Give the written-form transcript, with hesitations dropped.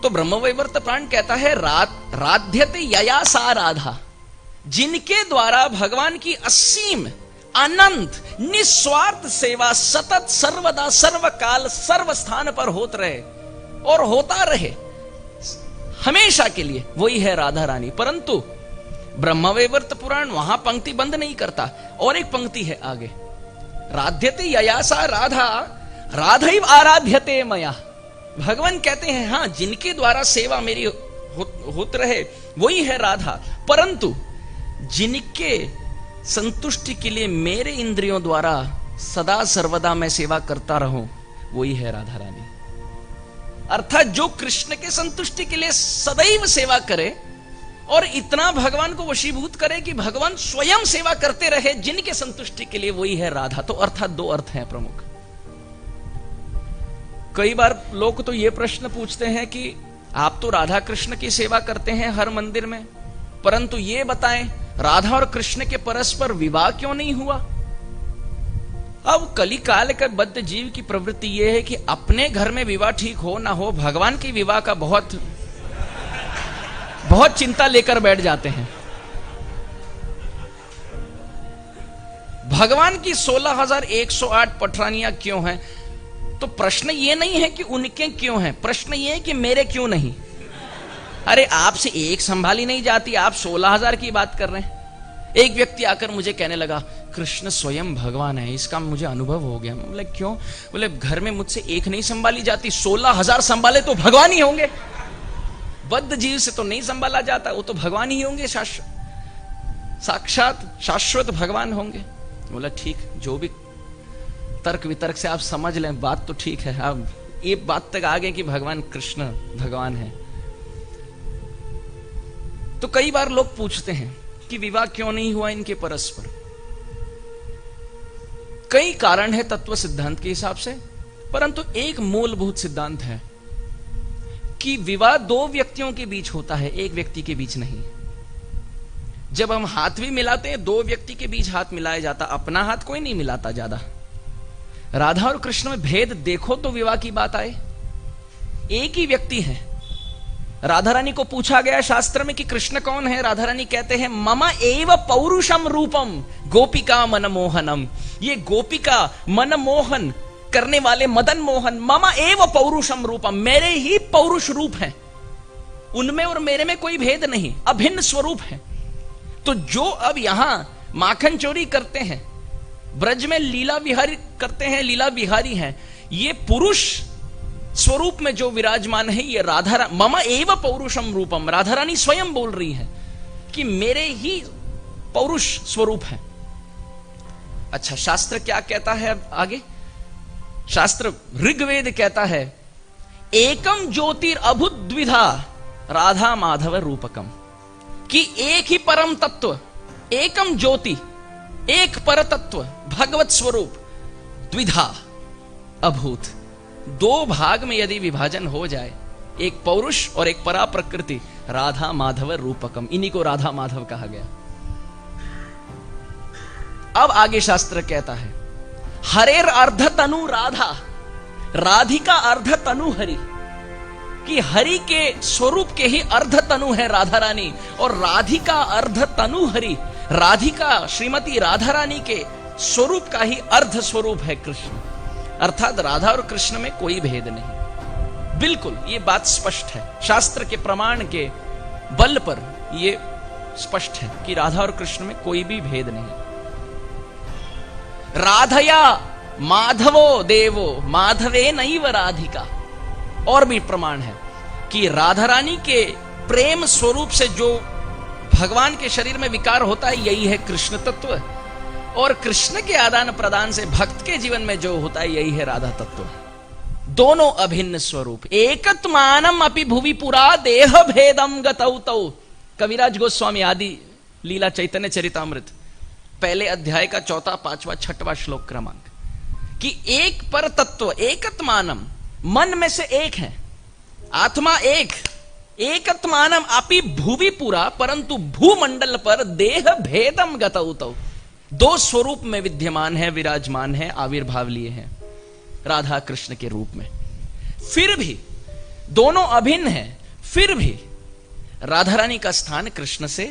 तो ब्रह्मवैवर्त पुराण कहता है राध्यते यया सा राधा, जिनके द्वारा भगवान की असीम अनंत निस्वार्थ सेवा सतत सर्वदा सर्वकाल सर्व स्थान पर होत रहे और होता रहे हमेशा के लिए, वही है राधा रानी। परंतु ब्रह्मवैवर्त पुराण वहां पंक्ति बंद नहीं करता, और एक पंक्ति है आगे, राध्यते यया सा राधा राधैव आराध्यते मया। भगवान कहते हैं हाँ, जिनके द्वारा सेवा मेरी होत रहे वही है राधा, परंतु जिनके संतुष्टि के लिए मेरे इंद्रियों द्वारा सदा सर्वदा मैं सेवा करता रहूं वही है राधा रानी। अर्थात जो कृष्ण के संतुष्टि के लिए सदैव सेवा करे और इतना भगवान को वशीभूत करे कि भगवान स्वयं सेवा करते रहे जिनके संतुष्टि के लिए, वही है राधा। तो अर्थात दो अर्थ हैं प्रमुख। कई बार लोग तो ये प्रश्न पूछते हैं कि आप तो राधा कृष्ण की सेवा करते हैं हर मंदिर में, परंतु ये बताएं राधा और कृष्ण के परस्पर विवाह क्यों नहीं हुआ? अब कलिकाल के बद्ध जीव की प्रवृत्ति यह है कि अपने घर में विवाह ठीक हो ना हो, भगवान के विवाह का बहुत चिंता लेकर बैठ जाते हैं। भगवान की 16,108 पटरानियां क्यों हैं? तो प्रश्न ये नहीं है कि उनके क्यों हैं, प्रश्न ये है कि मेरे क्यों नहीं। अरे आपसे एक संभाली नहीं जाती, आप 16,000 की बात कर रहे हैं। एक व्यक्ति आकर मुझे कहने लगा कृष्ण स्वयं भगवान है, इसका मुझे अनुभव हो गया। बोले क्यों? बोले घर में मुझसे एक नहीं संभाली जाती, 16,000 संभाले तो भगवान ही होंगे। बद्ध जीव से तो नहीं संभाला जाता, वो तो भगवान ही होंगे, साक्षात शाश्वत भगवान होंगे। बोला ठीक, जो भी तर्क वितर्क से आप समझ लें, बात तो ठीक है। आप ये बात तक आ गए कि भगवान कृष्ण भगवान है। तो कई बार लोग पूछते हैं कि विवाह क्यों नहीं हुआ इनके परस्पर। कई कारण है तत्व सिद्धांत के हिसाब से, परंतु एक मूलभूत सिद्धांत है कि विवाह दो व्यक्तियों के बीच होता है, एक व्यक्ति के बीच नहीं। जब हम हाथ भी मिलाते हैं, दो व्यक्ति के बीच हाथ मिलाया जाता, अपना हाथ कोई नहीं मिलाता ज्यादा। राधा और कृष्ण में भेद देखो तो विवाह की बात आए, एक ही व्यक्ति है। राधा रानी को पूछा गया शास्त्र में कि कृष्ण कौन है, राधा रानी कहते हैं मम एव पौरुषम रूपम गोपिका मनमोहनम। ये गोपिका मनमोहन करने वाले मदन मोहन, मम एव पौरुषम रूपम, मेरे ही पौरुष रूप हैं, उनमें और मेरे में कोई भेद नहीं, अभिन्न स्वरूप है। तो जो अब यहां माखन चोरी करते हैं, ब्रज में लीला विहारी करते हैं, लीला विहारी हैं, ये पुरुष स्वरूप में जो विराजमान है ये राधा, मम एव पौरुषम रूपम, राधा रानी स्वयं बोल रही है कि मेरे ही पौरुष स्वरूप है। अच्छा, शास्त्र क्या कहता है आगे? शास्त्र ऋग्वेद कहता है एकम ज्योतिर अभुद्विधा राधा माधव रूपकम, कि एक ही परम तत्व, एकम ज्योति, एक पर तत्व भगवत स्वरूप, द्विधा अभूत, दो भाग में यदि विभाजन हो जाए, एक पौरुष और एक परा प्रकृति, राधा माधव रूपकम, इन्हीं को राधा माधव कहा गया। अब आगे शास्त्र कहता है हरेर अर्ध तनु राधा, राधिका अर्ध तनु हरि, कि हरि के स्वरूप के ही अर्ध तनु है राधा रानी, और राधिका अर्ध तनु हरि, राधिका श्रीमती राधा रानी के स्वरूप का ही अर्ध स्वरूप है कृष्ण। अर्थात राधा और कृष्ण में कोई भेद नहीं, बिल्कुल ये बात स्पष्ट है, शास्त्र के प्रमाण के बल पर ये स्पष्ट है कि राधा और कृष्ण में कोई भी भेद नहीं। राधया माधवो देवो माधवे नैव राधिका, और भी प्रमाण है कि राधा रानी के प्रेम स्वरूप से जो भगवान के शरीर में विकार होता है यही है कृष्ण तत्व, और कृष्ण के आदान प्रदान से भक्त के जीवन में जो होता है यही है राधा तत्व। दोनों अभिन्न स्वरूप, एकत्मानम अपि भुवि पुरा देह भेदम गतौ तौ। कविराज गोस्वामी आदि लीला चैतन्य चरितामृत पहले अध्याय का 4, 5, 6वां श्लोक क्रमांक, कि एक पर तत्व, एकत्मानम, मन में से एक है, आत्मा एक, एकत्मानम अपि भुवि पुरा, परंतु भूमंडल पर देह भेदम गतौ तौ, दो स्वरूप में विद्यमान है, विराजमान है, आविर्भाव लिए हैं राधा कृष्ण के रूप में। फिर भी दोनों अभिन्न हैं, फिर भी राधा रानी का स्थान कृष्ण से